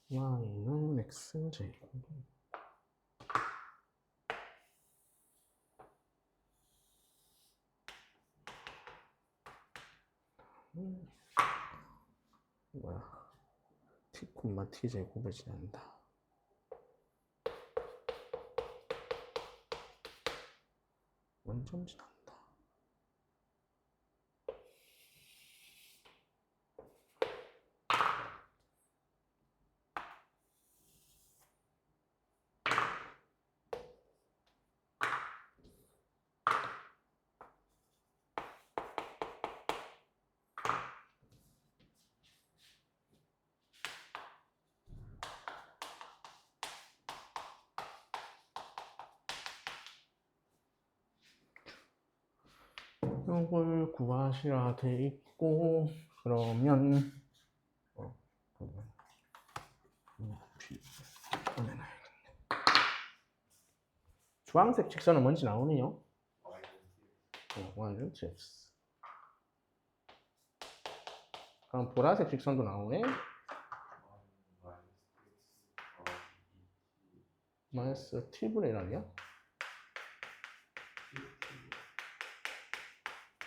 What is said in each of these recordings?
y는 x제곱 뭐야 t, t제곱을 지난다. 원점 지난다. 이걸 구하시라 돼 있고 그러면 주황색 직선은 뭔지 나오네요. y는 x. 그럼 보라색 직선도 나오네. 마이너스 t분의 1 아니야?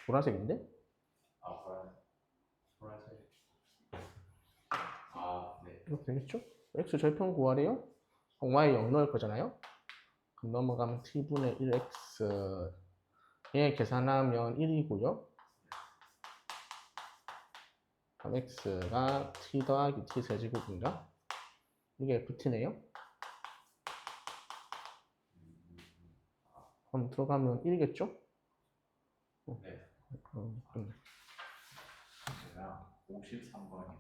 보라색인데? 보라색. 네. 이렇게 되겠죠? x 절편 구하래요? y 0 넣을 거잖아요? 그럼 넘어가면 t분의 1x 얘 계산하면 1이고요. 그럼 x가 t 더하기 t 세제곱인가? 이게 ft네요. 그럼 들어가면 1이겠죠? 네. 제가 53번이요.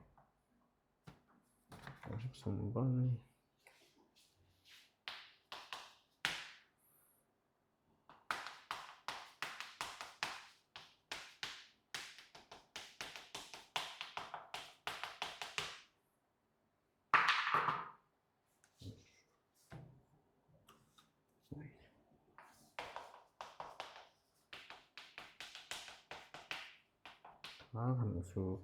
53번. 함수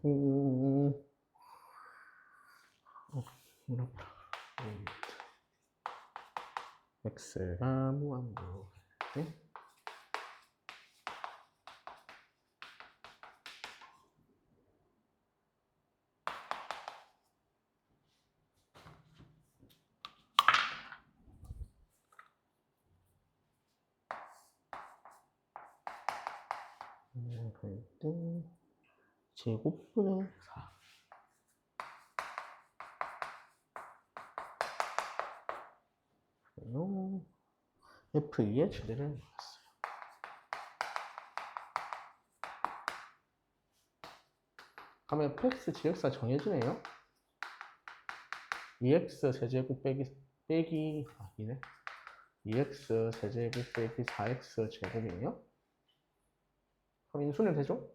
x가 무한으로 네? 갈등 제곱분의 4 F2의 최대를 모았어요. 그러면 fx, gx가 정해지네요. 2x 세제곱 빼기 이네 2x 세제곱 빼기 4x 제곱이네요. 그럼 인수는 되죠?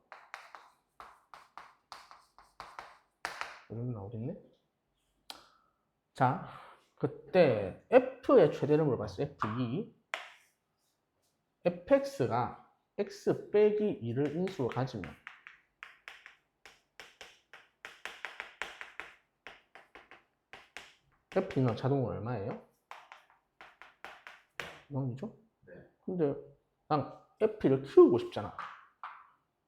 이런 나오겠네. 자, 그때 f의 최대를 물어봤어요. f2. fx가 x 빼기 2를 인수로 가지면 f는 자동으로 얼마예요? 0이죠? 네. 근데 난 f를 키우고 싶잖아.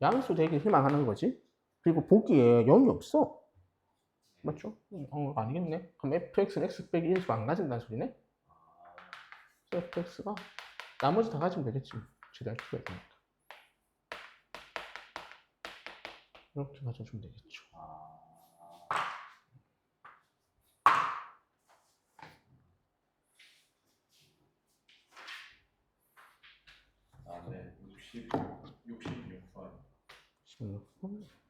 양수 되길 희망하는 거지. 그리고 보기에 0이 없어. 맞죠? 아니겠네. 그럼 fx는 x 빼기 1수 안 가진다는 소리네? 그래서 fx가 나머지 다 가지면 되겠지. 최대한 키가 있으니까. 이렇게 가져주면 되겠죠. 네. 66번. 16번.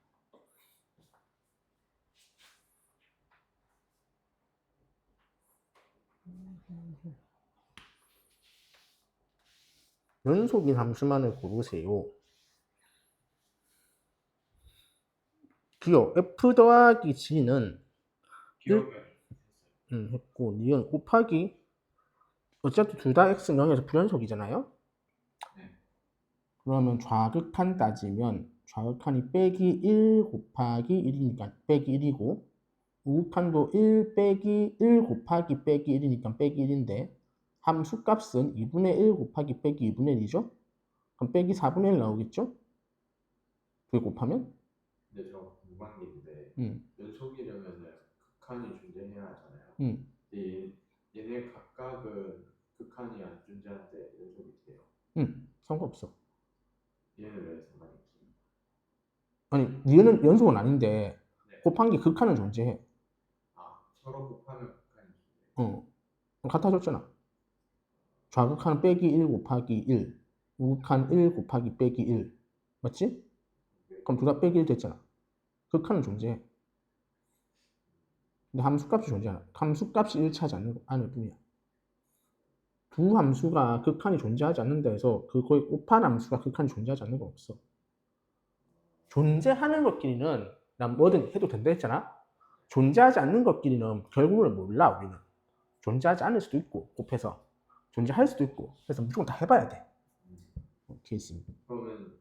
연속인 함수만을 고르세요. 기호 f 더하기 g는 했고 니은 곱하기 어차피 둘 다 x는 0에서 불연속이잖아요. 네. 그러면 좌극한 따지면 좌극한이 빼기 1 곱하기 1이니까 빼기 1이고 우극한도 1 빼기 1 곱하기 빼기 1이니까 빼기 1인데 함수값은 2분의 1 곱하기 빼기 2분의 1이죠? 그럼 빼기 4분의 1 나오겠죠? 그게 곱하면? 근데 저 궁금한 게 있는데 음, 연속이려면은 극한이 존재해야 하잖아요. 음. 근데 얘네 각각은 극한이 안 존재하는데 연속이 돼요. 상관없어. 얘는 왜 상관이 없어요? 아니, 니은은 연속은 아닌데 네. 곱한 게 극한은 존재해. 아, 서로 곱하면 극한이 어, 존재해요. 같아졌잖아. 좌극한 빼기 1 곱하기 1, 우극한 1 곱하기 빼기 1. 맞지? 그럼 둘 다 빼기 1 됐잖아. 극한은 존재해. 근데 함수값이 존재하나? 함수값이 일치하지 않을 뿐이야. 두 함수가 극한이 존재하지 않는다 해서 그거의 곱한 함수가 극한이 존재하지 않는 건 없어. 존재하는 것끼리는 난 뭐든 해도 된다 했잖아. 존재하지 않는 것끼리는 결국은 몰라 우리는. 존재하지 않을 수도 있고 곱해서 존재할 수도 있고 그래서 무조건 다 해봐야 돼. 케이스. 그러면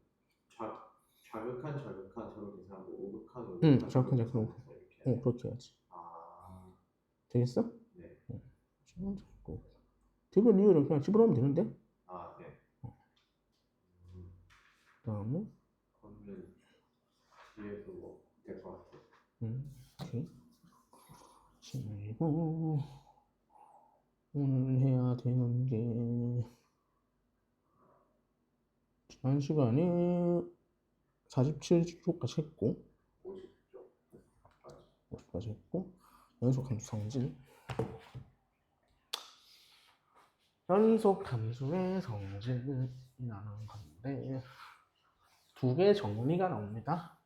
좌극한 서로 계산하고 우극한 좌극한 계산해서 좌극한. 이렇게 해야 돼요? 그렇게 해야지. 아, 되겠어? 네. 되게 리얼은 그냥 집어넣으면 되는데. 아, 네. 그다음에 그러면 뒤에도 뭐될것 같아요. 오케이. 그리고 오늘 해야 되는 게 지난 시간에 47쪽까지 했고 50까지 했고 연속 함수 성질 연속 함수의 성질이라는 건데 두 개의 정리가 나옵니다.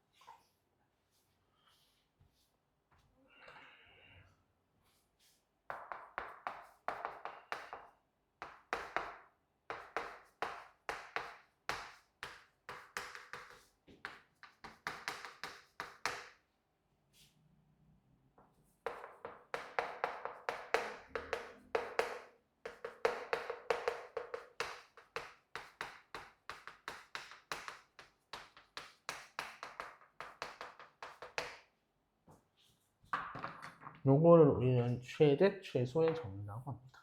요거를 우리는 최대 최소의 정리라고 합니다.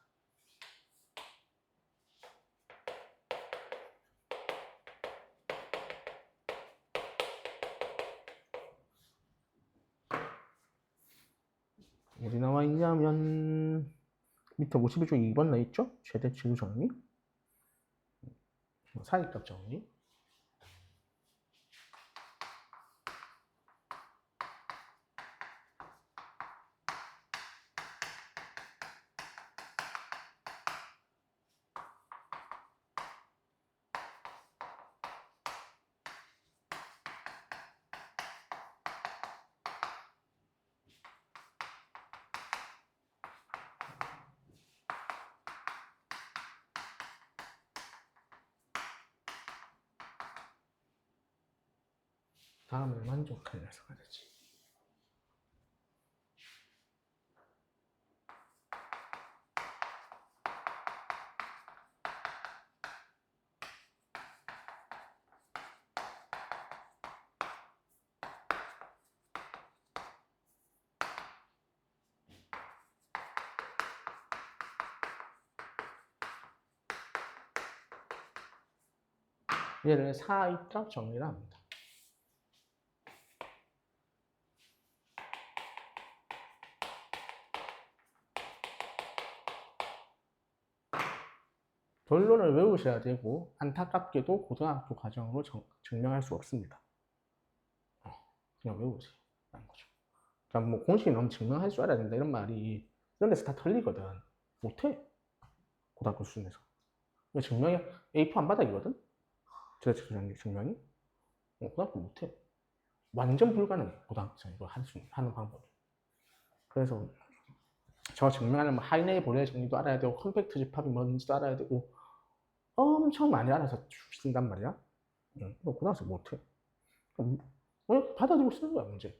어디 나와 있냐면 밑에 52중 2번 나 있죠? 최대 최소 정리 사이값 정리 다음에 만족할 녀석가 되지. 얘를 사이값 정리를 합니다. 결론을 외우셔야 되고 안타깝게도 고등학교 과정으로 증명할 수 없습니다. 그냥 외우세요. 라는 거죠. 그러니까 뭐 공식이 너무 증명할 줄 알아야 된다 이런 말이 이런 데서 다 틀리거든. 못해. 고등학교 수준에서. 증명이 A4 안 바닥이거든. 제가 증명이 고등학교 못해. 완전 불가능해. 고등학생 이거 하는 방법이. 그래서 저 증명하는 뭐 하이네이 보레 정리도 알아야 되고 컴팩트 집합이 뭔지도 알아야 되고 엄청 많이 알아서 쓴단 말이야. 너 고등학생 못해. 받아들이고 쓰는 거야 문제.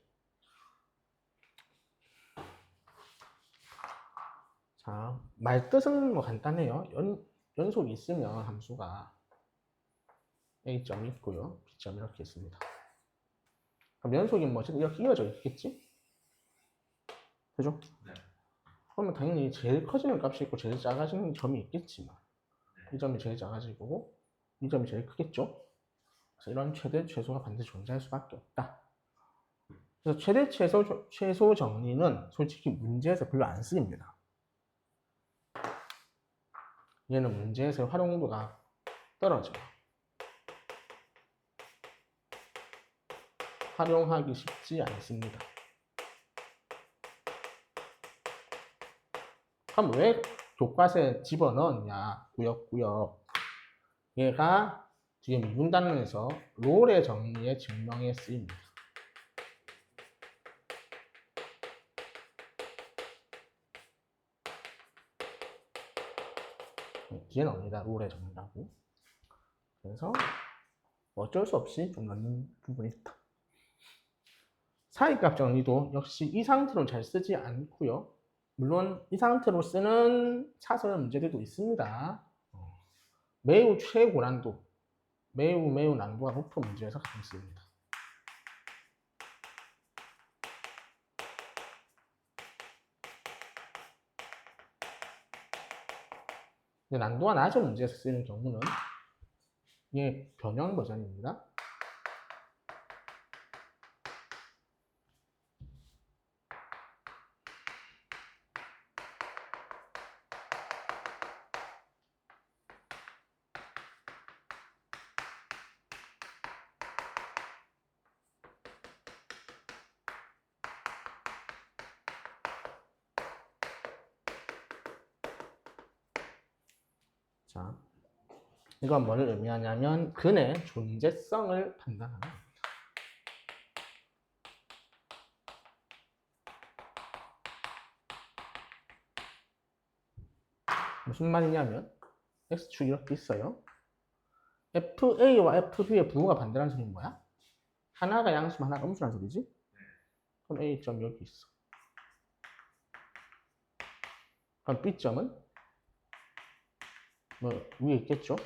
자, 말뜻은 뭐 간단해요. 연속이 있으면 함수가 A점이 있고요. B점이 이렇게 있습니다. 그럼 연속이 뭐 이렇게 이어져 있겠지? 그죠? 네. 그러면 당연히 제일 커지는 값이 있고 제일 작아지는 점이 있겠지만 이 점이 제일 작아지고 이 점이 제일 크겠죠? 그래서 이런 최대, 최소가 반드시 존재할 수밖에 없다. 그래서 최대, 최소 정리는 솔직히 문제에서 별로 안 쓰입니다. 얘는 문제에서 활용도가 떨어져요. 활용하기 쉽지 않습니다. 그럼 왜 교과서에 집어넣었냐? 구역구역. 얘가 뒤에 미분 단원에서 롤의 정리의 증명에 쓰입니다. 뒤에 나옵니다. 롤의 정리라고. 그래서 어쩔 수 없이 좀 넣는 부분이 있다. 사이값 정리도 역시 이 상태로 잘 쓰지 않고요. 물론 이 상태로 쓰는 사설 문제들도 있습니다. 매우 최고난도, 매우 난도가 높은 문제에서 가끔 쓰입니다. 근데 난도가 낮은 문제에서 쓰이는 경우는 이게 변형 버전입니다. 자, 이건 뭐를 의미하냐면 근의 존재성을 판단하는 겁니다. 무슨 말이냐면 x축이 이렇게 있어요. FA와 FB의 부호가 반대라는 소리는 뭐야? 하나가 양수면 하나가 음수라는 소리지? 그럼 A점이 여기 있어. 그럼 B점은 뭐 위에 있겠죠?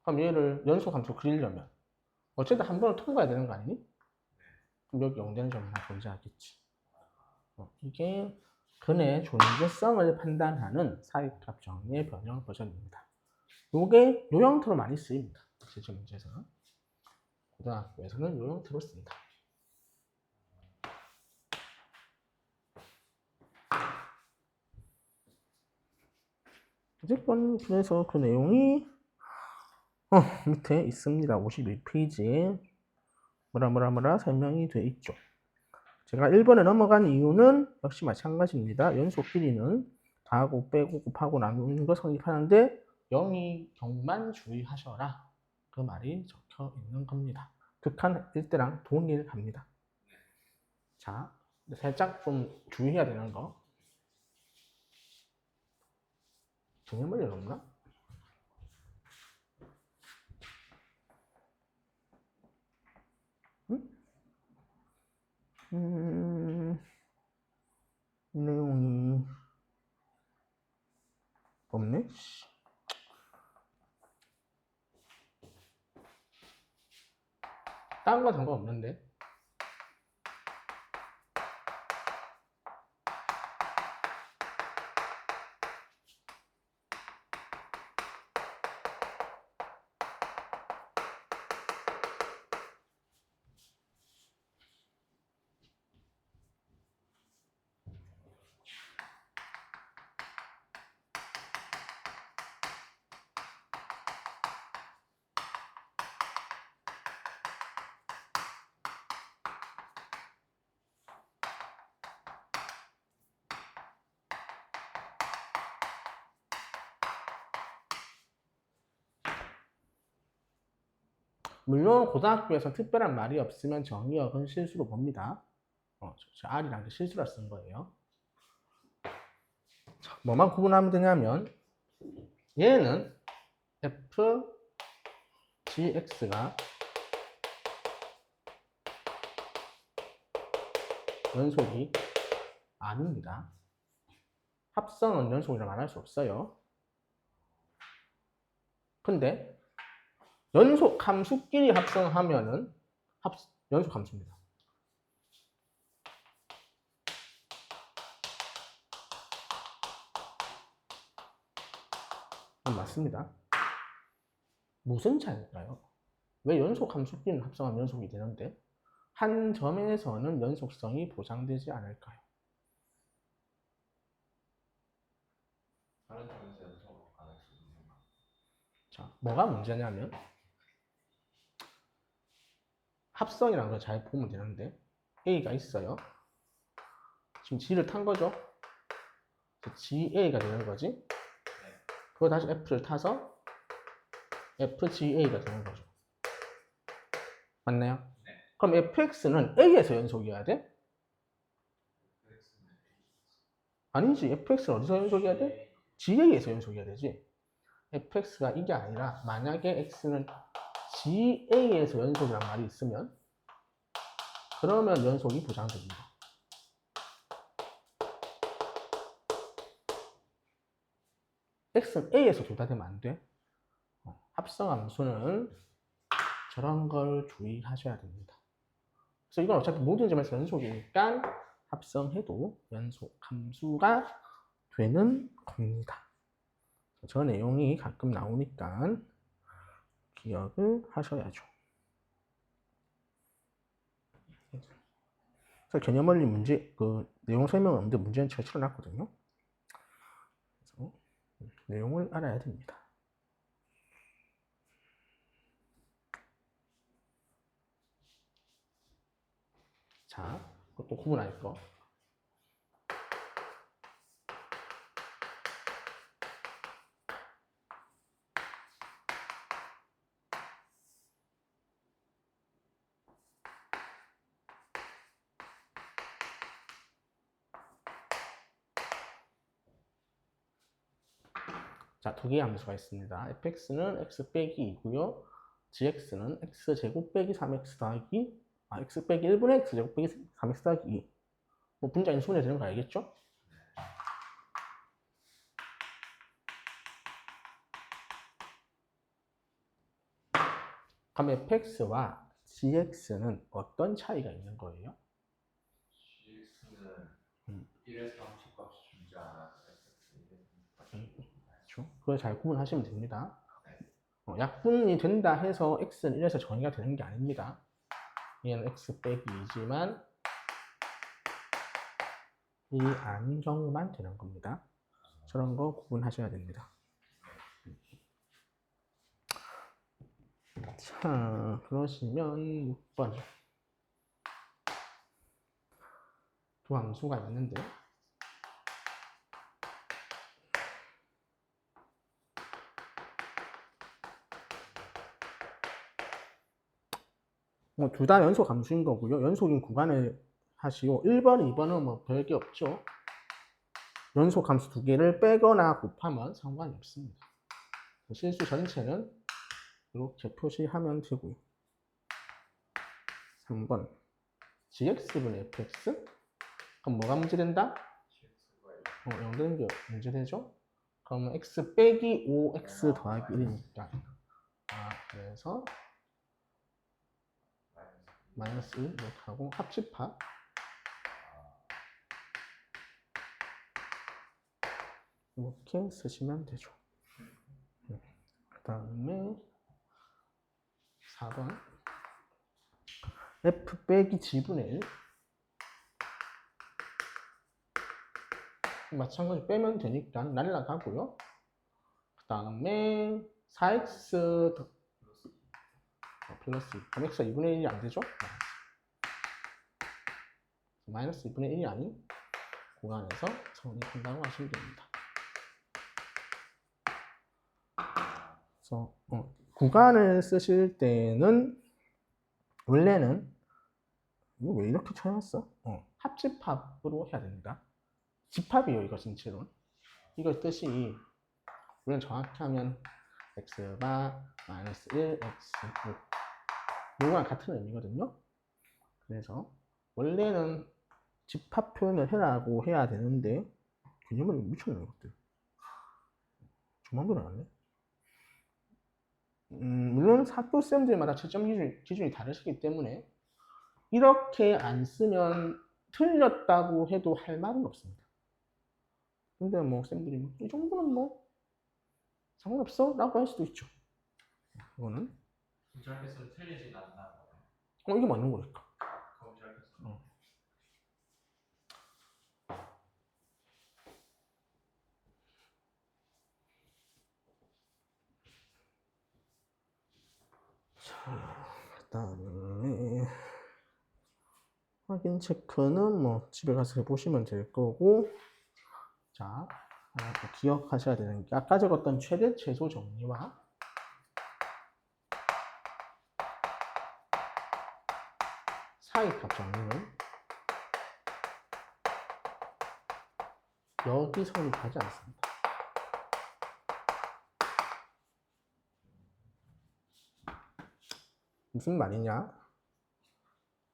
그럼 얘를 연속 함수 그리려면 어쨌든 한 번은 통과해야 되는 거 아니니? 그럼 여기 0되는 점이 하나 존재하겠지. 이게 근의 존재성을 판단하는 사이값 정리의 변형 버전입니다. 요게 요 형태로 많이 쓰입니다. 실제 문제에서는. 고등학교에서는 요 형태로 씁니다. 어쨌건 그래서 그 내용이 밑에 있습니다. 52페이지에 뭐라 설명이 돼 있죠. 제가 1번에 넘어간 이유는 역시 마찬가지입니다. 연속 길이는 더하고 빼고 곱하고 나누는 거 성립하는데 0이 경만 주의하셔라. 그 말이 적혀 있는 겁니다. 극한일 때랑 동일합니다. 자, 살짝 좀 주의해야 되는 거. 정해머리 없나? 내용이 없네? 다른 건 상관없는데. 물론 고등학교에서 특별한 말이 없으면 정의역은 실수로 봅니다. R이랑 실수라 쓴 거예요. 자, 뭐만 구분하면 되냐면 얘는 FGX가 연속이 아닙니다. 합성은 연속이라 말할 수 없어요. 근데 연속 함수끼리 합성하면은 연속 함수입니다. 맞습니다. 무슨 차이일까요? 왜 연속 함수끼리는 합성하면 연속이 되는데 한 점에서는 연속성이 보장되지 않을까요? 다른 점에서 연속 안 할 수 있는 거. 자, 뭐가 문제냐면 합성이라는 걸 잘 보면 되는데 A가 있어요. 지금 G를 탄 거죠? GA가 되는 거지. 그거 다시 F를 타서 FGA가 되는 거죠. 맞나요? 네. 그럼 fx는 a에서 연속이어야 돼? 아니지. fx는 어디서 연속이어야 돼? ga에서 연속이어야 되지. fx가 이게 아니라 만약에 x는 ga에서 연속이란 말이 있으면 그러면 연속이 보장됩니다. x는 a에서 둘 다 되면 안 돼. 합성함수는 저런 걸 주의하셔야 됩니다. 그래서 이건 어차피 모든 점에서 연속이니까 합성해도 연속 함수가 되는 겁니다. 저 내용이 가끔 나오니까 기억을 하셔야죠. 그래서 개념원리 문제, 그 내용 설명은 없는데 문제는 제가 치러놨거든요. 그래서 내용을 알아야 됩니다. 자, 그것도 구분할 거. 자, 두 개의 함수가 있습니다. fx는 x 빼기 2고요. gx는 x제곱 빼기 3x 더하기 x 빼기 1분의 x제곱 빼기 3x 더하기 2. 뭐 분자 인수분해 되는 거 알겠죠? 그럼 fx와 gx는 어떤 차이가 있는 거예요? gx는 1에서 30값이 준지 않아서 그렇죠? 그걸 잘 구분하시면 됩니다. 약분이 된다 해서 x는 1에서 정의가 되는 게 아닙니다. 얘는 x 빼기 2지만 이 아닌 경우만 되는 겁니다. 저런 거 구분하셔야 됩니다. 자, 그러시면 6번 두 함수가 있는데 뭐 둘 다 연속 함수인 거고요. 연속인 구간을 하시고 1번, 2번은 뭐 별게 없죠. 연속 함수 두 개를 빼거나 곱하면 상관이 없습니다. 실수 전체는 이렇게 표시하면 되고요. 3번 gx분의 fx? 그럼 뭐가 문제된다? 0 되는 게 문제되죠? 그러면 x 빼기 5x 더하기 1이니까 그래서 마이너스 1 이렇게 하고 합집합 이렇게 쓰시면 되죠. 그 다음에 4번 f 빼기 g분의 1 마찬가지로 빼면 되니까 날라가고요. 그 다음에 4x 플러스 2 그럼 x가 2분의 1이 안 되죠? 마이너스 2분의 1이 아닌 구간에서 성립한다고 하시면 됩니다. 그래서 구간을 쓰실 때는 원래는 이거 왜 이렇게 쳐놨어? 합집합으로 해야 됩니다. 집합이에요, 이거 진짜로. 이거 뜻이 물론 정확히 하면 x바 마이너스 1 x 이거랑 같은 의미거든요. 그래서 원래는 집합 표현을 해라고 해야 되는데 개념을 미쳤네 것들. 조만간 나왔네. 물론 학교 쌤들마다 채점 기준이 다르시기 때문에 이렇게 안 쓰면 틀렸다고 해도 할 말은 없습니다. 근데 뭐 쌤들이 이 정도는 뭐 상관없어? 라고 할 수도 있죠. 이거는 저렇게 쓰면 틀리진 않나. 이게 맞는 거니까. 그럼 저렇게 쓰면. 그다음에 확인 체크는 뭐 집에 가서 해보시면 될 거고, 자 하나 더 기억하셔야 되는 게 아까 적었던 최대 최소 정리와 사이값 정리는 여기 성립하지 않습니다. 무슨 말이냐?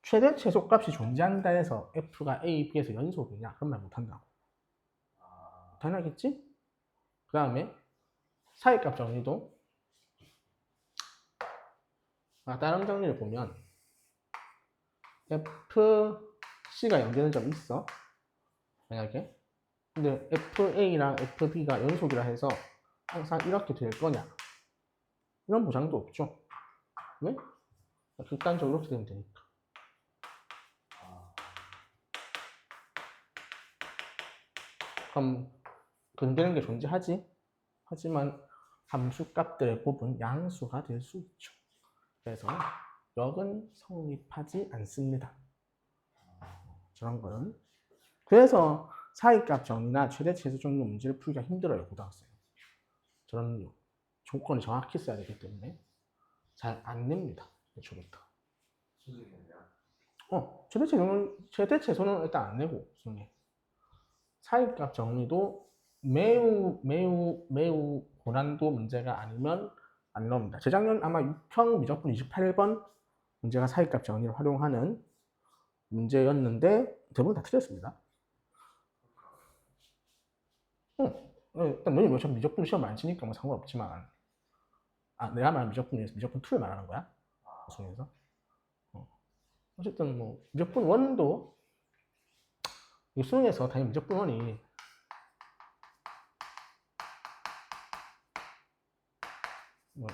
최대 최소 값이 존재한다 해서 f가 a, b에서 연속이냐? 그런 말 못한다고. 당연하겠지? 그 다음에 사이값 정리도 다른 정리를 보면 fc가 연결된 점이 있어. 만약에 근데 fa랑 fb가 연속이라 해서 항상 이렇게 될 거냐? 이런 보장도 없죠. 왜? 극단적으로 이렇게 되면 되니까. 그럼 근되는 게 존재하지. 하지만 함수 값들의 곱은 양수가 될 수 있죠. 그래서 역은 성립하지 않습니다. 저런 거는. 그래서 사이값 정리나 최대 최소 정리 문제를 풀기가 힘들어요, 고등학생. 저런 조건이 정확히 써야 되기 때문에 잘 안 냅니다, 애초부터. 최대 최소는 일단 안 내고 수능에. 사이값 정리도 매우 고난도 문제가 아니면 안 나옵니다. 재작년 아마 6평 미적분 28번 문제가 사이값 정리를 활용하는 문제였는데 대부분 다 틀렸습니다. 일단 너희 뭐 미적분 시험 안 치니까 뭐 상관없지만, 내가 말하는 미적분에서 미적분 2를 말하는 거야? 수능에서. 어쨌든 뭐 미적분 1도 수능에서 당연히 미적분 1이 뭐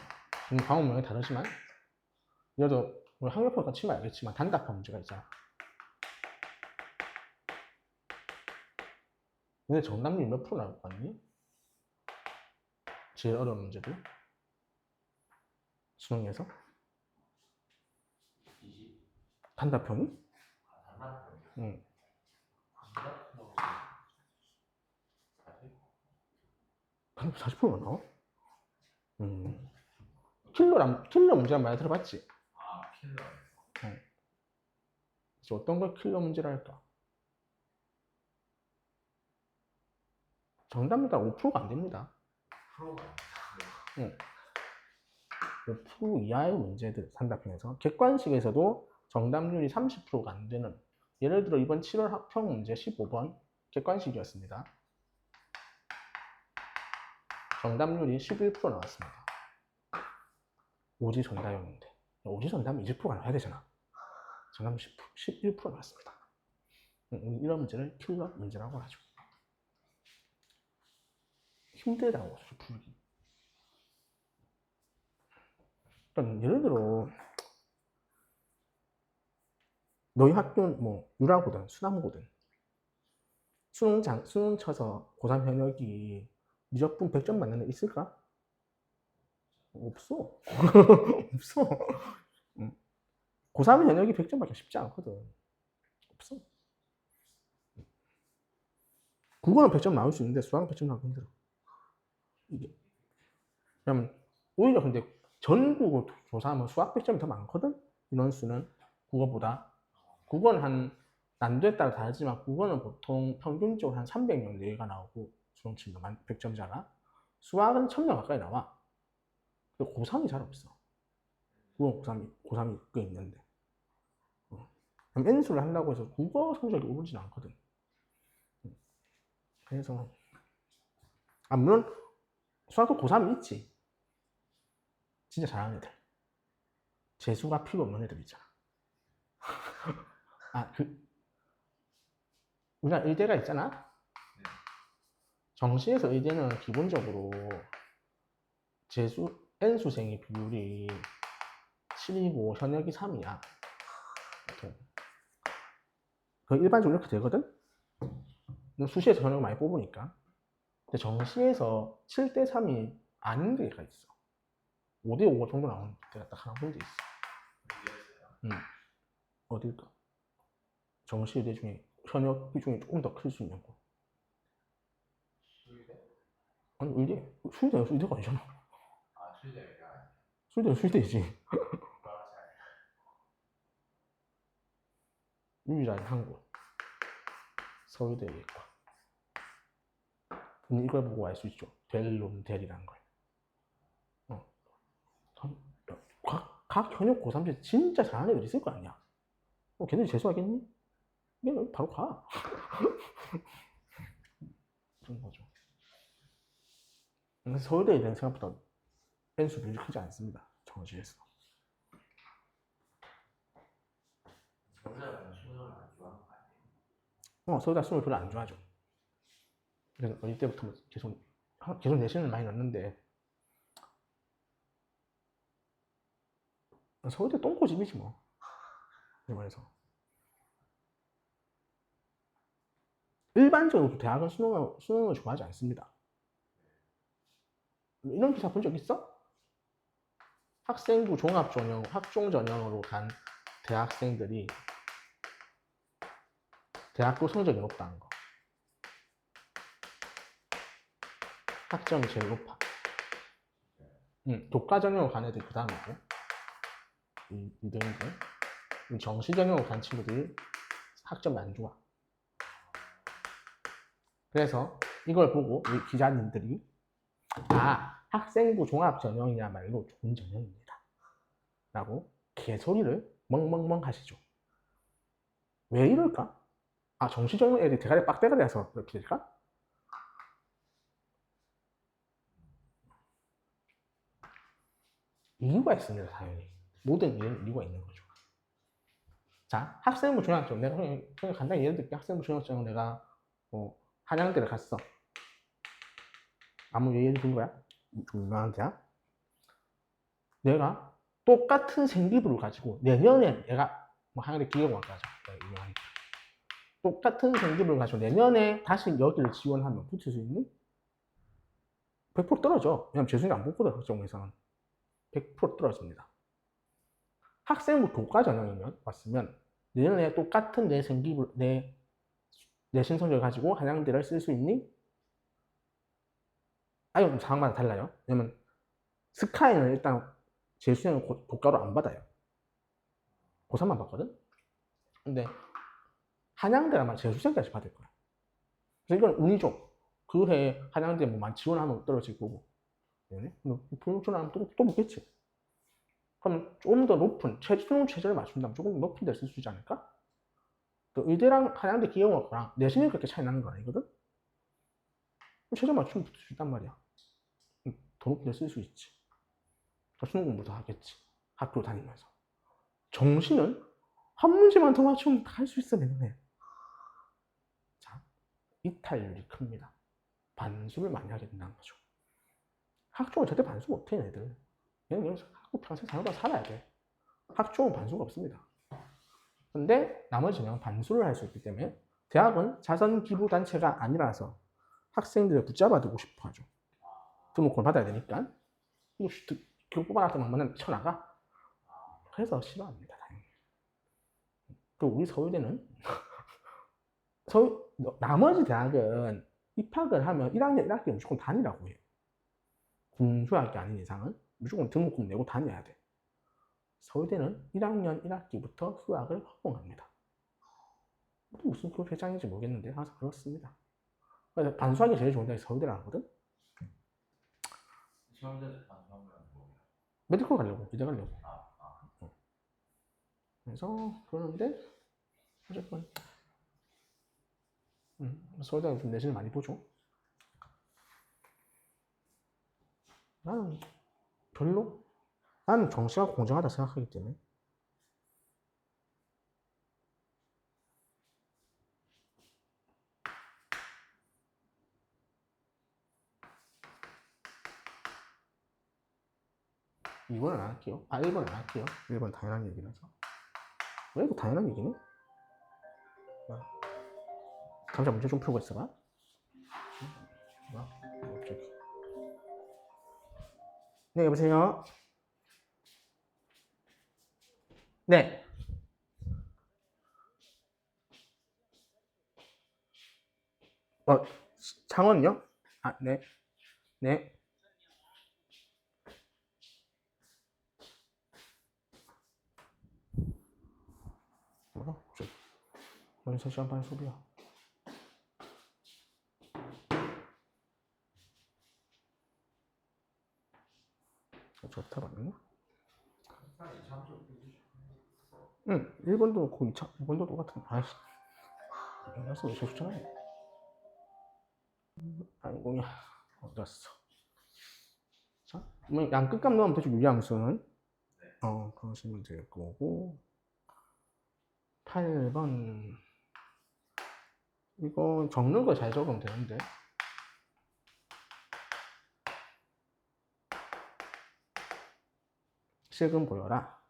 과목명이 다르지만 그래도 학력평가 치면 알겠지만 단답형 문제가 있잖아. 근데 정답률 몇 프로 나올 거 아니? 제일 어려운 문제들 수능에서 단답형이? 응. 40%가 나와? 킬러 문제 많이 들어봤지? 킬러. 어떤 걸 킬러 문제라 할까? 정답률가 5%가 안 됩니다. 5% 이하의 문제들 단답형에서. 객관식에서도 정답률이 30%가 안 되는, 예를 들어 이번 7월 학평 문제 15번 객관식이었습니다. 정답률이 11% 나왔습니다. 오지선다형인데 오지선다면 20%가 나와야 되잖아. 정답률 11% 나왔습니다. 이런 문제를 킬러 문제라고 하죠. 힘들다고 풀기. 그러니까 예를 들어 너희 학교는 뭐 유라고든 수남고든 수능 쳐서 고3 현역이 미적분 100점 맞는 애 있을까? 없어. 없어. 고3 현역이 100점 맞기 쉽지 않거든. 없어. 국어는 100점 나올 수 있는데 수학은 100점 나오기 힘들어. 이게. 왜냐면 오히려 근데 전국을 조사하면 수학 100점이 더 많거든? 인원수는 국어보다. 국어는 한 난도에 따라 다르지만 국어는 보통 평균적으로 한 300명 내외가 나오고 수능 치면 100점자가. 수학은 1000명 가까이 나와. 근데 고3이 잘 없어. 국어 고3이 꽤 있는데. N수를 한다고 해서 국어 성적이 오르진 않거든. 그래서 물론 수학도 고3 있지. 진짜 잘하는 애들. 재수가 필요 없는 애들 있잖아. 우리가 의대가 있잖아. 정시에서 의대는 기본적으로 재수 N수생의 비율이 7이고 현역이 3이야. 그 일반적으로 이렇게 되거든. 수시에서 현역을 많이 뽑으니까. 근데 정시에서 7대 3이 아닌 데가 있어. 5대 5 정도 나오는 데가 딱 하나 군데 있어. 어딜까? 정시 의대 중에 현역 비중이 조금 더 클 수 있는 곳. 수의대? 아니 의대, 수의대는 수의대가 아니잖아. 수의대가 아니야. 수의대는 수의대이지. 유일한 한 곳. 서울대 의과. 근데 이걸 보고 알 수 있죠. 델론델이라는 걸. 각 현역 고3제 진짜 잘하는 애들 있을 거 아니야. 걔네들 재수하겠니? 그냥 바로 가. 그런 거죠. 서울대에 대한 생각보다 N수 비율이 크지 않습니다. 정시에서. 서울대는 수능을 안 좋아하는 거 아니에요? 서울대 수능을 별로 안 좋아하죠. 그래서 어릴 때부터 계속 내신을 많이 넣는데 서울대 똥꼬집이지 뭐. 그래서 일반적으로 대학은 수능을 좋아하지 않습니다. 이런 기사 본 적 있어? 학생부 종합전형, 학종전형으로 간 대학생들이 대학교 성적이 높다는 거. 학점이 제일 높아. 독과전형으로 간 애들이 그 다음이고, 2등이고, 정시전형으로 간 친구들이 학점이 안 좋아. 그래서 이걸 보고 우리 기자님들이 학생부 종합전형이야말로 좋은 전형입니다. 라고 개소리를 멍멍멍 하시죠. 왜 이럴까? 정시전형 애들이 대가리 빡대가리라서 그렇게 될까? 이유가 있습니다, 당연히. 모든 일은 이유가 있는 거죠. 자, 학생부 중학점. 내가 그냥 간단히 예를 들게. 학생부 중학점은 내가 한양대를 갔어. 아무 예를 든 거야? 좀 유명한 대학. 내가 똑같은 생기부를 가지고 내년에 내가 한양대 기계공학과죠. 유명하니까. 똑같은 생기부를 가지고 내년에 다시 여기를 지원하면 붙을 수 있니? 100% 떨어져. 왜냐면 재수생이 안 붙거든, 학종에서는. 100% 떨어집니다. 학생부 교과 전형이면 왔으면 내년에 똑같은 내 내신 성적을 가지고 한양대를 쓸 수 있니? 아니, 상황마다 달라요. 왜냐면 스카이는 일단 재수생을 교과로 안 받아요. 고3만 받거든? 근데 한양대라면 재수생까지 받을 거야. 그래서 이건 운이죠. 그 해 한양대 뭐만 지원하면 떨어질 거고. 불지원하면 또 붙겠지. 그럼 조금 더 높은 수능 최저를 맞춘다면 조금 높은 데를 쓸 수 있지 않을까? 또 의대랑 한양대 기계공학과랑 내신이 그렇게 차이 나는 건 아니거든? 최저 맞추면 붙을 수 있단 말이야. 더 높은 데 쓸 수 있지. 더 수능 공부도 하겠지. 학교 다니면서. 정시는 한 문제만 더 맞추면 다 할 수 있어, 내년에. 자, 이탈률이 큽니다. 반수를 많이 하게 된다는 거죠. 학종은 절대 반수 못해, 얘들. 얘는 학교 평생 살아봐 살아야 돼. 학종은 반수가 없습니다. 근데 나머지는 반수를 할 수 있기 때문에 대학은 자선 기부 단체가 아니라서 학생들을 붙잡아두고 싶어 하죠. 등록금을 받아야 되니까. 교육 뽑아놨던 면 쳐나가. 그래서 싫어합니다, 당연히. 그리고 우리 서울대는 나머지 대학은 입학을 하면 1학년 1학기 무조건 다니라고 해요. 군수학이 아닌 이상은 무조건 등록금 내고 다녀야 돼. 서울대는 1학년 1학기부터 수학을 허용합니다. 무슨 그 회장인지 모르겠는데 항상 그렇습니다. 그래서 반수학이 제일 좋은 데가 서울대라 하거든. 서울대에서 반수하면 뭐예요? 메디컬 가려고, 의대 가려고. 그래서 그러는데 어쨌건 서울대는 좀 내신을 많이 보죠. 나는 별로? 나는 정시가 공정하다 생각하기 때문에. 이번은 안 할게요. 1번은 안 할게요. 1번 당연한 얘기라서. 왜 이거 당연한 얘기네? 감자 문제 좀 풀고 있어봐. 갑자기. 네, 여보세요? 네. 창원요? 아, 네. 네. 뭐야? 뭔 3시간 반 수업이야? 좋다 봤나? 응, 1번도 거의 2번도 똑같은. 아이씨. 알았어, 왜 좋잖아요. 아이고야, 어렸어. 자, 뭐 양끝값 넣으면 되죠, 유리함수는. 그러시면 될 거고. 8번. 이거 적는 거 잘 적으면 되는데. 식은 보여라.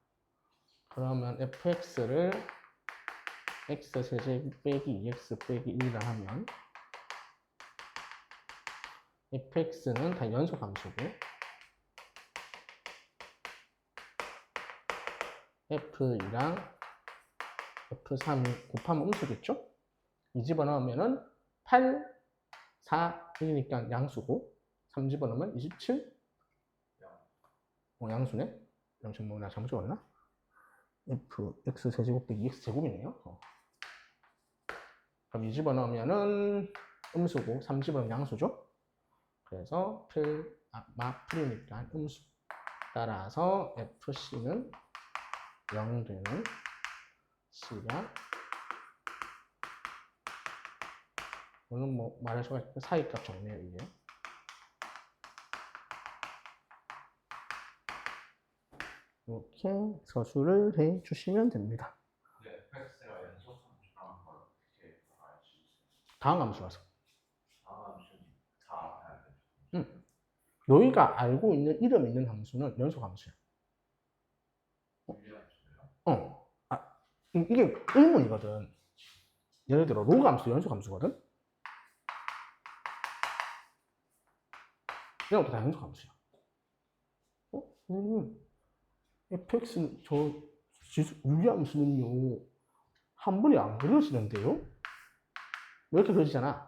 그러면 fx를 x세제곱 빼기 2x 빼기 1이라 하면 fx는 다 연속 함수고 f2랑 f3이 곱하면 음수겠죠? 이 집어넣으면은 8, 4, 1이니까 양수고 3 집어넣으면 27? 양수네? 양수 뭐 나 잘못 적었나? x 세제곱 빼기 x 제곱이네요. 그럼 2 집어넣으면은 음수고 3 집어넣으면 양수죠? 그래서 풀이니까 음수. 따라서 fc는 0 되는 c가 오늘 뭐 말할 수가 있고 사이값 정리해요 이게. 이렇게 서술을 해 주시면 됩니다. 네, fx가 연속함수라는 걸 어떻게 알 수 있어요? 다음 함수라서. 다음 함수는 다 알아야 돼요. 너희가 알고 있는 이름 있는 함수는 연속 함수야. 유리함수예요? 이게 의문이거든. 예를 들어 로그 함수 연속 함수거든. 이런 것도 다 연속 함수야. fx 저 유리함수는요 한 번에 안 그려지는데요? 왜 이렇게 그려지잖아?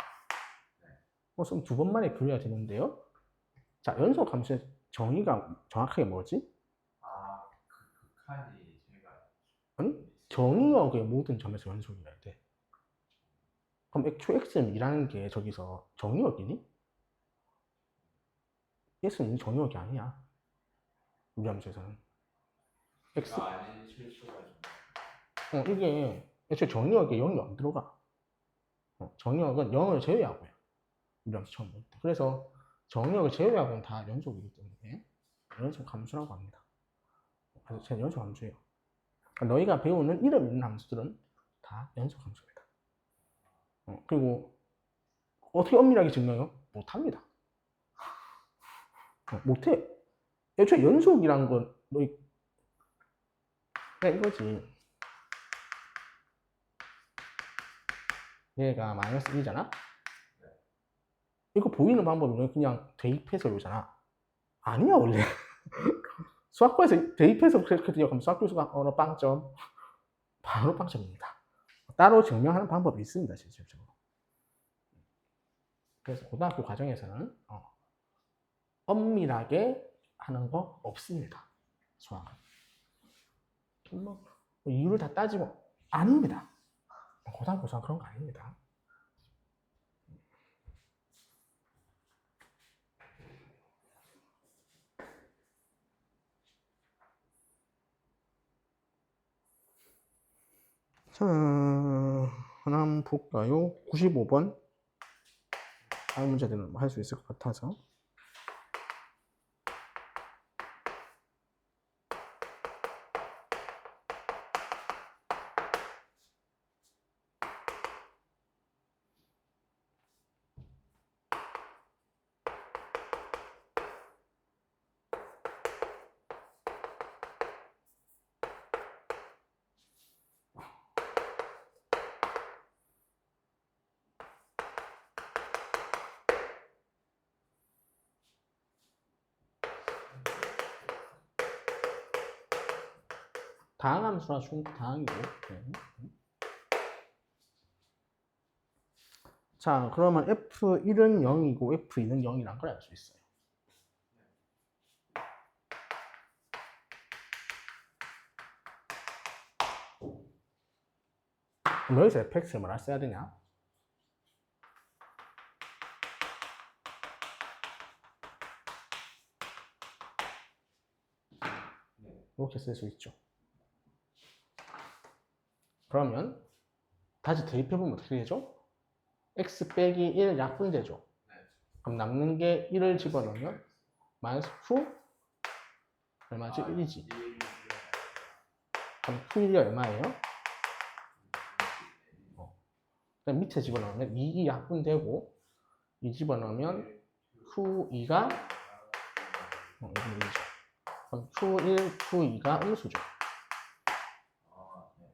그럼 2번 만에 그려야 되는데요? 자, 연속 함수의 정의가 정확하게 뭐지? 그 극한이 제가 아니, 정의역의 모든 점에서 연속이어야 돼. 그럼 애초 x는 2라는 게 저기서 정의역이니? x는 정의역이 아니야. 유리함수에서는. x, 아닌 실수가 이게 애초에 정의역에 0이 안 들어가. 정의역은 0을 제외하고요. 유리함수 처음 볼 때. 그래서 정의역을 제외하고는 다 연속이기 때문에 연속 함수라고 합니다. 그래서 제 연속 함수예요. 그러니까 너희가 배우는 이름 있는 함수들은 다 연속 함수입니다. 그리고 어떻게 엄밀하게 증명해요? 못합니다. 못해. 애초에 연속이란 건 너희 그냥 이거지. 얘가 마이너스 1이잖아? 이거 보이는 방법은 그냥 대입해서 이러잖아. 아니야 원래. 수학과에서 대입해서 그렇게 기억하면 수학 교수가 어느 빵점 바로 빵점입니다. 따로 증명하는 방법이 있습니다 실질적으로. 그래서 고등학교 과정에서는 엄밀하게 하는 거 없습니다. 수학은. 뭐 이유를 다 따지고 아닙니다. 고등학교 수학 그런 거 아닙니다. 자, 하나 다음 볼까요? 95번. 다음 문제들은 할 수 있을 것 같아서. 다항함수라 중국 다항이고. 네. 자, 그러면 F1은 0이고 F2는 0이란 걸 알 수 있어요. 그럼 여기서 fx를 뭐라 써야 되냐? 이렇게 쓸 수 있죠. 그러면 다시 대입해보면 어떻게 되죠? x 빼기 1 약분되죠. 그럼 남는 게 1을 집어넣으면 마이너스 q 얼마지? 1이지. 그럼 q1이 얼마예요? 그럼 밑에 집어넣으면 2이 약분되고 2 집어넣으면 q2가 1이죠. 그럼 q1, q2가 음수죠.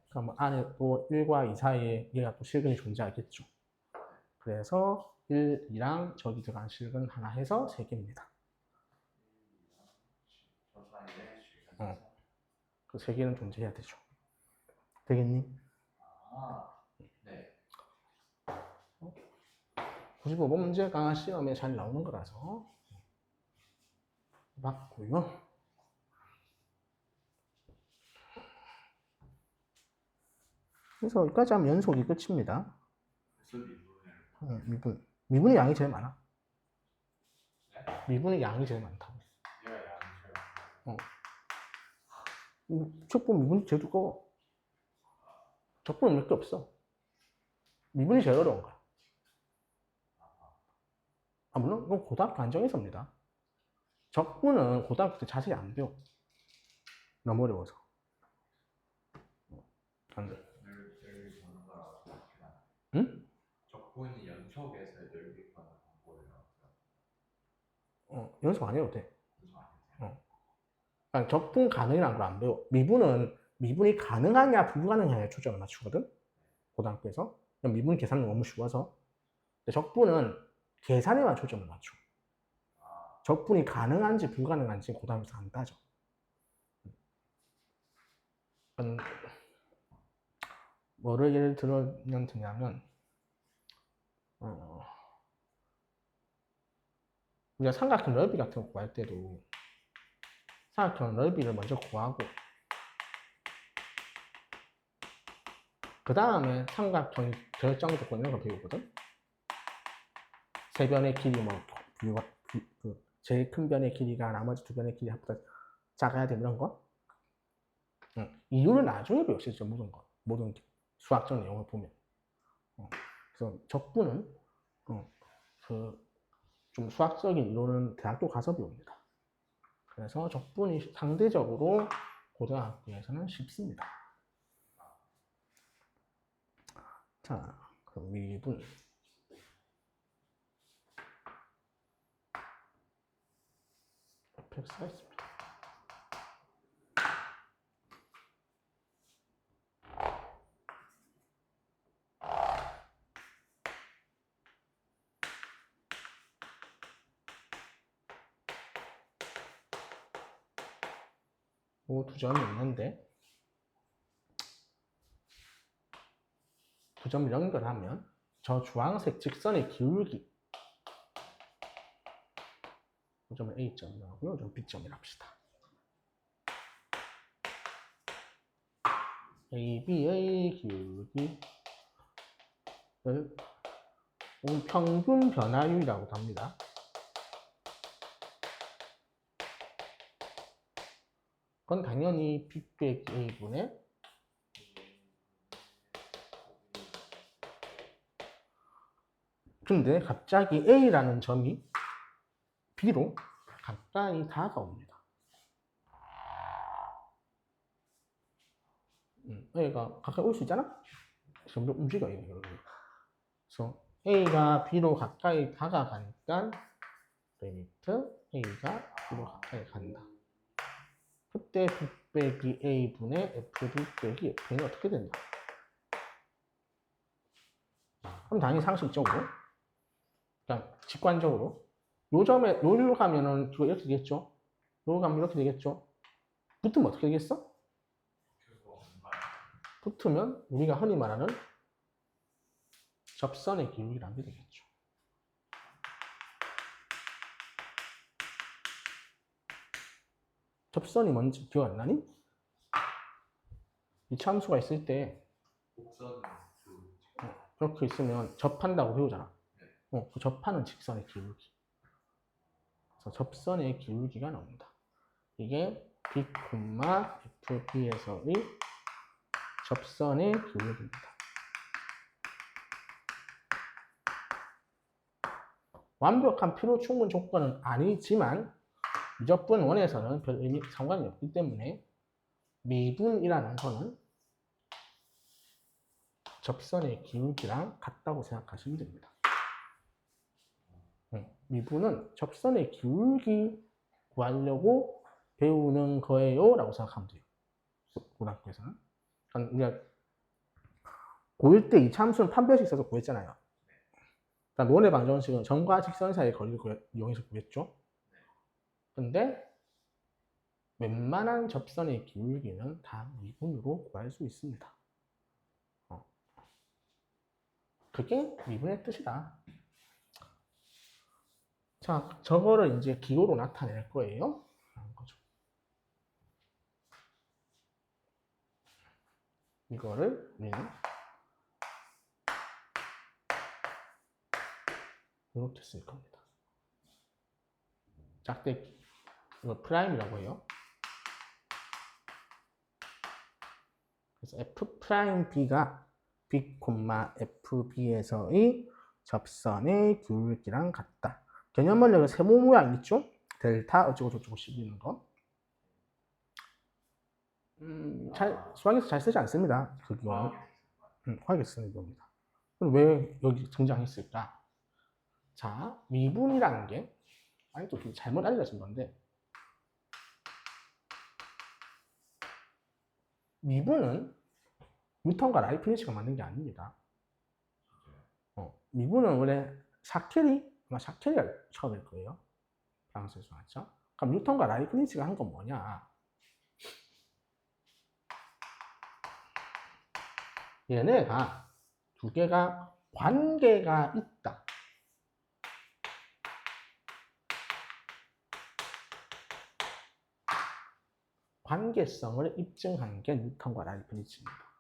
그럼 안에 또 1과 2 사이에 얘가 또 실근이 존재하겠죠. 그래서 1, 2랑 저기 들어간 실근 하나 해서 3개입니다. 그 3개는 존재해야 되죠. 되겠니? 네. 95번 문제가 시험에 잘 나오는 거라서 맞고요. 그래서 여기까지 하면 연속이 끝입니다. 미분이 양이 제일 많아. 미분이 양이 제일 많다고. 척분 미분이 제일 두꺼워. 적분은 몇 개 없어. 미분이 제일 어려운 거야. 물론 이건 고등학교 한정해서입니다. 적분은 고등학교 때 자세히 안 배워. 너무 어려워서. 안 돼. 응? 적분이 연속에서 넓이 거는 방법이라고. 연습 안 해도 돼. 그러니까 적분 가능이라는 걸 안 배워. 미분이 가능하냐 불가능하냐에 초점을 맞추거든. 고등학교에서. 미분 계산은 너무 쉬워서. 근데 적분은 계산에만 초점을 맞춰. 적분이 가능한지 불가능한지 고등학교에서 안 따져. 뭐를 예를 들면 되냐면 우리가 삼각형 넓이 같은 거 구할 때도 삼각형 넓이를 먼저 구하고 그 다음에 삼각형 결정 조건 이런 거 배우거든. 세 변의 길이 제일 큰 변의 길이가 나머지 두 변의 길이보다 작아야 되는 이런 거. 이유는 나중에 배울 수 있죠. 모든 수학적 내용을 보면. 그래서 적분은 좀 수학적인 이론은 대학교 가서 배웁니다. 그래서 적분이 상대적으로 고등학교에서는 쉽습니다. 자, 그럼 미분. fx가 있습니다. 두 점이 있는데 두 점을 연결하면 저 주황색 직선의 기울기 이 점을 A점이라고요. 이 점을 B점이라고 합시다. AB의 기울기를 평균 변화율이라고 합니다. 그건 당연히 B 빼기 A분의 근데 갑자기 A라는 점이 B로 가까이 다가옵니다. A가 가까이 올 수 있잖아? 점점 움직여, 이거. 그래서 A가 B로 가까이 다가가니까 리미트 A가 B로 가까이 간다. 그때 B 빼기 A분의 FB 빼기 F는 어떻게 된다? 그럼 당연히 상식적으로, 그냥 직관적으로 요 점에 요리로 가면은 그거 이렇게 되겠죠? 요로 가면 이렇게 되겠죠? 붙으면 어떻게 되겠어? 붙으면 우리가 흔히 말하는 접선의 기울기라는 게 되겠죠. 접선이 뭔지 기억 안 나니? 이 참수가 있을 때 곡선은 그렇게 있으면 접한다고 배우잖아. 그 접하는 직선의 기울기. 그래서 접선의 기울기가 나옵니다. 이게 B, FB에서의 접선의 기울기입니다. 완벽한 필요 충분 조건은 아니지만 미적분 원에서는 별 의미 상관이 없기 때문에 미분이라는 거는 접선의 기울기랑 같다고 생각하시면 됩니다. 미분은 접선의 기울기 구하려고 배우는 거예요 라고 생각하면 돼요. 고등학교에서는. 우리가 고1 때 이 참수는 판별식 있어서 구했잖아요. 논의 방정식은 점과 직선 사이의 거리를 이용해서 구했죠. 근데 웬만한 접선의 기울기는 다 미분으로 구할 수 있습니다. 그게 미분의 뜻이다. 자, 저거를 이제 기호로 나타낼 거예요. 라는 거죠. 이거를 우리는 이렇게 쓸 겁니다. 짝대기. 이거 프라임이라고 해요. 그래서 F'B가 B, FB에서의 접선의 기울기랑 같다. 개념원력의 세모 모양 있죠? 델타 어쩌고 저쩌고 씹는 거. 수학에서 잘 쓰지 않습니다. 그거는. 화학에서 쓰는 겁니다. 그럼 왜 여기 등장했을까? 자, 미분이라는 게, 아니 또 잘못 알려진 건데, 미분은 뉴턴과 라이프니츠가 만든 게 아닙니다. 미분은 원래 샤켈이, 아마 샤켈이가 처음일 거예요. 프랑스에서 나왔죠. 그럼 뉴턴과 라이프니츠가 한 건 뭐냐? 얘네가 두 개가 관계가 있다. 관계성을 입증한 게 뉴턴과 라이프니츠입니다.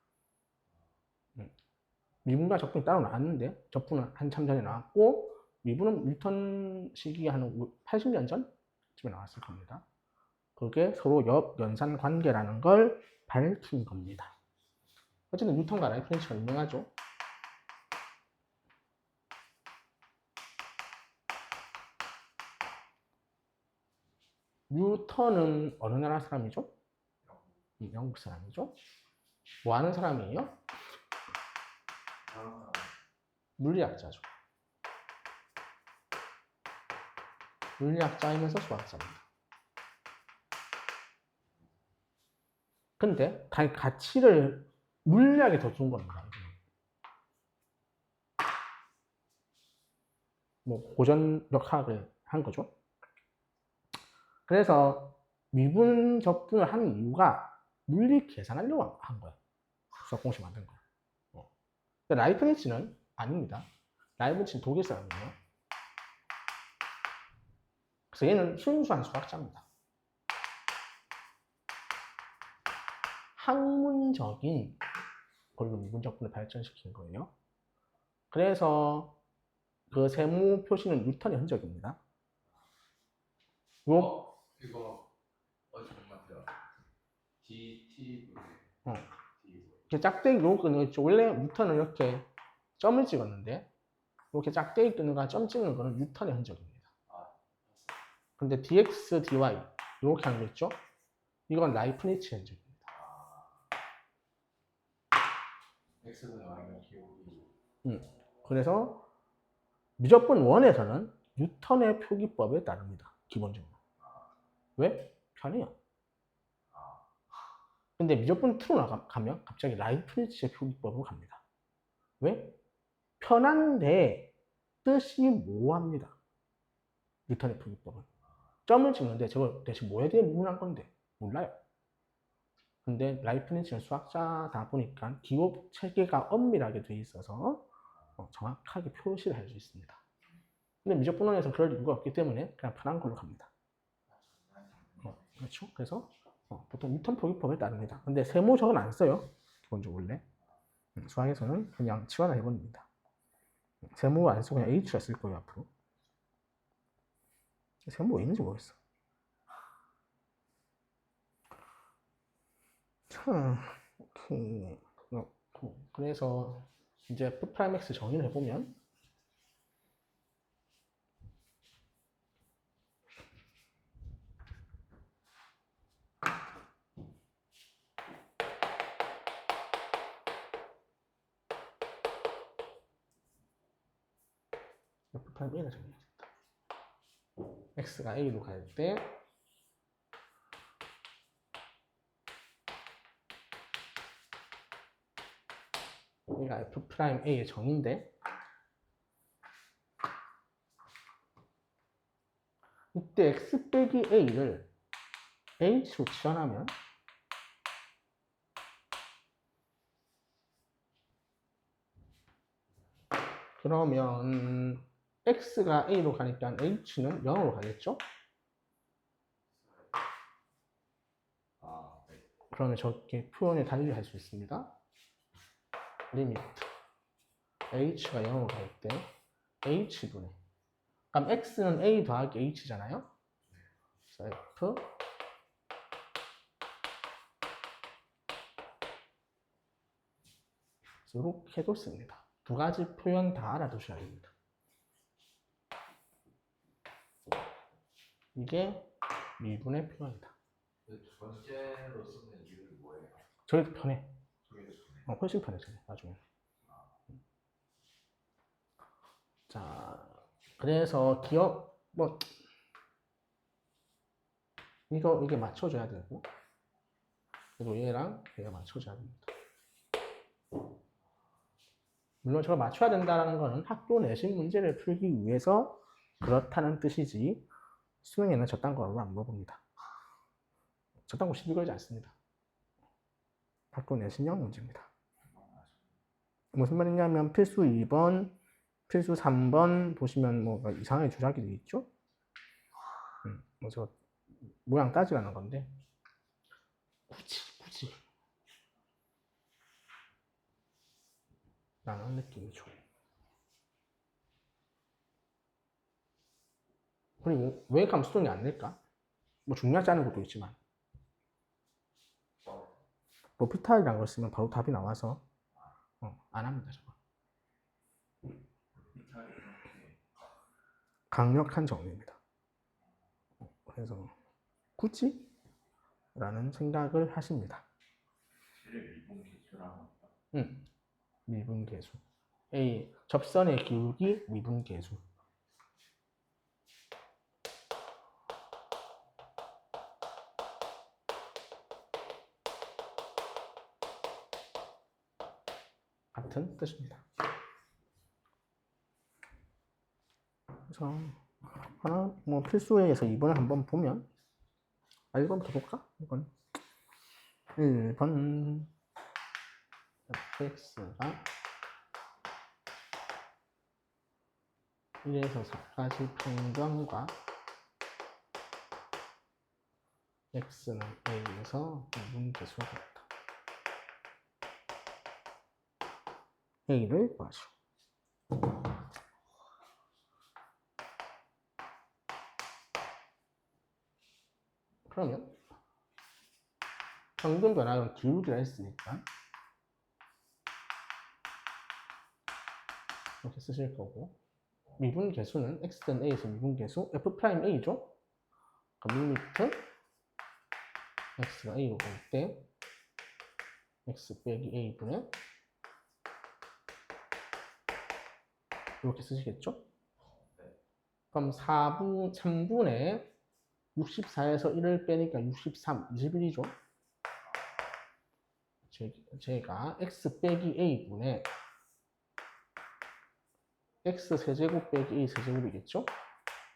미분과 적분이 따로 나왔는데 적분은 한참 전에 나왔고 미분은 뉴턴 시기 한 80년 전쯤에 나왔을 겁니다. 그게 서로 역연산 관계라는 걸 밝힌 겁니다. 어쨌든 뉴턴과 라이프니츠가 유명하죠. 뉴턴은 어느 나라 사람이죠? 영국 사람이죠. 뭐 하는 사람이에요? 물리학자죠. 물리학자이면서 수학자입니다. 근데 가치를 물리학에 더 준 겁니다. 뭐 고전력학을 한 거죠. 그래서 미분 적분을 한 이유가 물리 계산하려고 한 거예요. 수학 공식 만든 거예요. 라이프니츠는 아닙니다. 라이프니츠는 독일 사람이에요. 그래서 얘는 순수한 수학자입니다. 학문적인 걸로 미분 적분을 발전시킨 거예요. 그래서 그 세모 표시는 뉴턴의 흔적입니다. 이거 잠깐만요. DT 짝대기 요거는 원래 뉴턴은 이렇게 점을 찍었는데 이렇게 짝대기 끄는 거랑 점 찍는 거는 뉴턴의 흔적입니다. 아, 근데 dx, dy 이렇게 하는 거 있죠? 이건 라이프니츠 흔적입니다. x는 y면 기울기. 그래서 미적분 1에서는 뉴턴의 표기법에 따릅니다. 기본적으로. 왜? 편해요. 근데 미적분 2로 가면 갑자기 라이프니츠의 표기법으로 갑니다. 왜? 편한데 뜻이 모호합니다. 뉴턴의 표기법은. 점을 찍는데 저거 대체 뭐에 대해 물어난 건데? 몰라요. 근데 라이프니츠는 수학자다 보니까 기호 체계가 엄밀하게 돼 있어서 정확하게 표시를 할 수 있습니다. 근데 미적분원에서 그럴 이유가 없기 때문에 그냥 편한 걸로 갑니다. 그렇죠? 그래서 보통 뉴턴 표기법에 따릅니다. 근데 세모적은 안 써요. 기본적으로 원래. 수학에서는 그냥 치환을 해버립니다. 세모 안 쓰고 그냥 H가 쓸 거예요, 앞으로. 세모 왜 있는지 모르겠어. 자, 오케이. 그래서 이제 F'X 정의를 해보면 F'A가 정의해진다. X가 A로 갈 때 얘가 F'A의 정의인데 이때 X 빼기 A를 H로 치환하면 그러면 X가 A로 가니까 H는 0으로 가겠죠? 아, 네. 그러면 저렇게 표현을 달리 할 수 있습니다. 리미트 H가 0으로 갈 때 H분의 그럼 X는 A 더하기 H잖아요? 그래서 F 이렇게도 씁니다. 두 가지 표현 다 알아두셔야 됩니다. 이게 미분의 표현이다. 두 번째로 쓰는 이유는 뭐예요? 저게 더 편해. 저게 더 좋네. 훨씬 편해져요, 나중에. 자, 그래서 기억, 이게 맞춰줘야 되고, 그리고 얘랑 얘가 맞춰줘야 됩니다. 물론 저걸 맞춰야 된다는 거는 학교 내신 문제를 풀기 위해서 그렇다는 뜻이지, 수능에는 저딴 거로 안 물어봅니다. 저딴 거 시비 걸지 않습니다. 학교 내신형 문제입니다. 무슨 말이냐면 필수 2번, 필수 3번 보시면 뭐 이상하게 조작이 되어 있죠? 저 모양 따지라는 건데 굳이 라는 느낌이죠. 그리고 왜 감수성이 안 낼까? 뭐 중요하지 않은 것도 있지만 로피탈이라는 걸 쓰면 바로 답이 나와서 안 합니다. 저거. 강력한 정리입니다. 그래서 굳이? 라는 생각을 하십니다. 미분계수. A 접선의 기울기 미분계수. 같은 뜻입니다. 그래서 하나 뭐 필수에서 2번을 한번 보면 1번부터 볼까? 이건 1번 fx가 1에서 4까지 평균과 x는 a에서 미분계수가 같다. a를 구하시오. 그러면 평균 변화는 기울기라 했으니까 이렇게 쓰실 거고 미분 계수는 x는 a에서 미분 계수 f'a죠. 그럼 리미트 x가 a로 갈 때 x 빼기 a분의 이렇게 쓰시겠죠? 그럼 3분의 64에서 1을 빼니까 63, 21이죠. 제가 x 빼기 a분의 x 세제곱 빼기 a 세제곱이겠죠?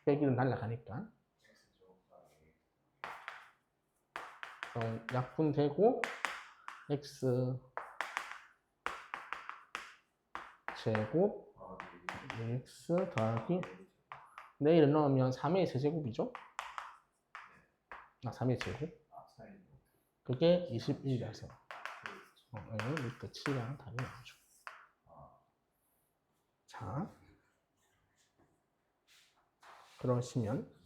빼기는 날라가니까. 약분되고 x 제곱 x 더하기 내일은 넣으면 3의 세제곱이죠? 3의 제곱 그게 21이라서 루트 7이랑 답이 나오죠. 자, 그러시면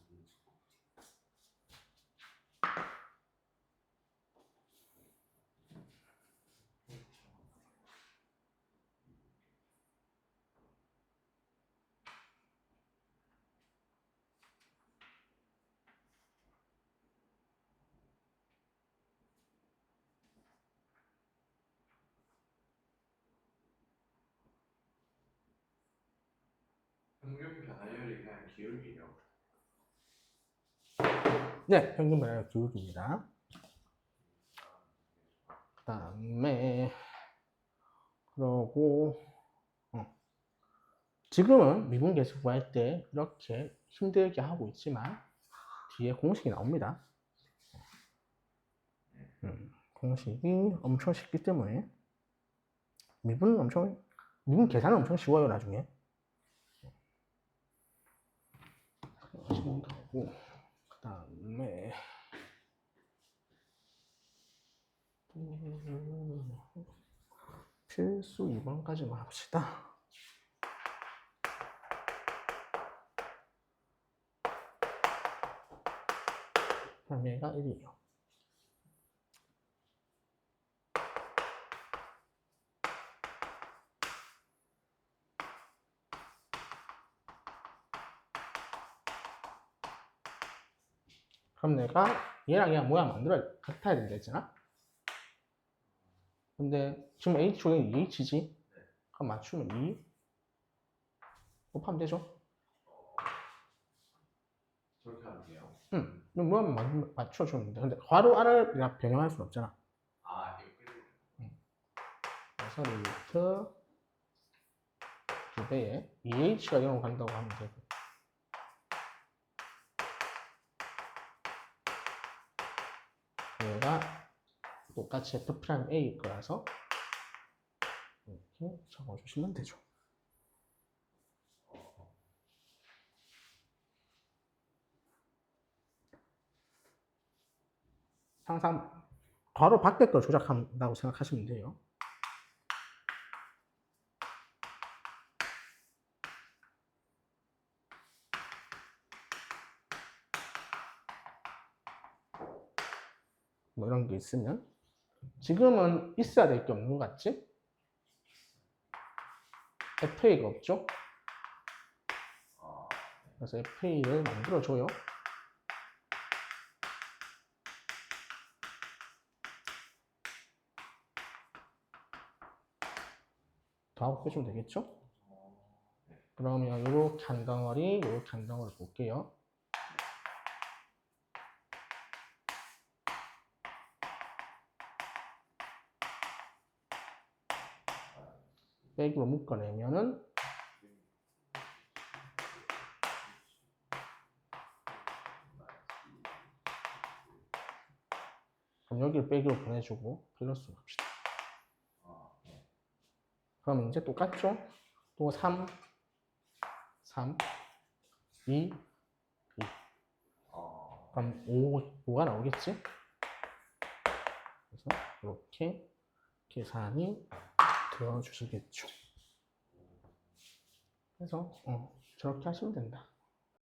평균 변화율이 그냥 기울기요. 네, 평균 변화율 기울기입니다. 그 다음에 그러고 지금은 미분계수 구할 때 이렇게 힘들게 하고 있지만 뒤에 공식이 나옵니다. 공식이 엄청 쉽기 때문에 미분 계산은 엄청 쉬워요. 나중에 하시면 되고 그 다음에 필수 2번까지만 합시다. 그럼 얘가 1이에요. 그럼 내가 얘랑 모양 만들어 같아야 된다 했잖아. 근데 지금 H쪽은 2H지? 그럼 맞추면 2 곱하면 되죠? 저렇게 하면 돼요. 모양 맞춰주면 돼. 근데 괄호 아래를 변형할 수는 없잖아. 이거 그래서 리미트 2배에 2H가 0으로 간다고 하면 되고 얘가 똑같이 F'A일 거라서 이렇게 적어주시면 되죠. 항상 괄호 밖에 걸 조작한다고 생각하시면 돼요. 뭐 이런 게 있으면 지금은 있어야 될 게 없는 것 같지? FA가 없죠? 그래서 FA를 만들어줘요. 더하고 빼주면 되겠죠? 그러면 이렇게 한 덩어리, 이렇게 한 덩어리 볼게요. 빼기로 묶어내면은 그럼 여기를 빼기로 보내주고 플러스로 합시다. 그럼 이제 똑같죠? 또 3, 2, 2. 그럼 5가 나오겠지? 그래서 이렇게 계산이 되어 주시겠죠. 그래서 저렇게 하시면 된다.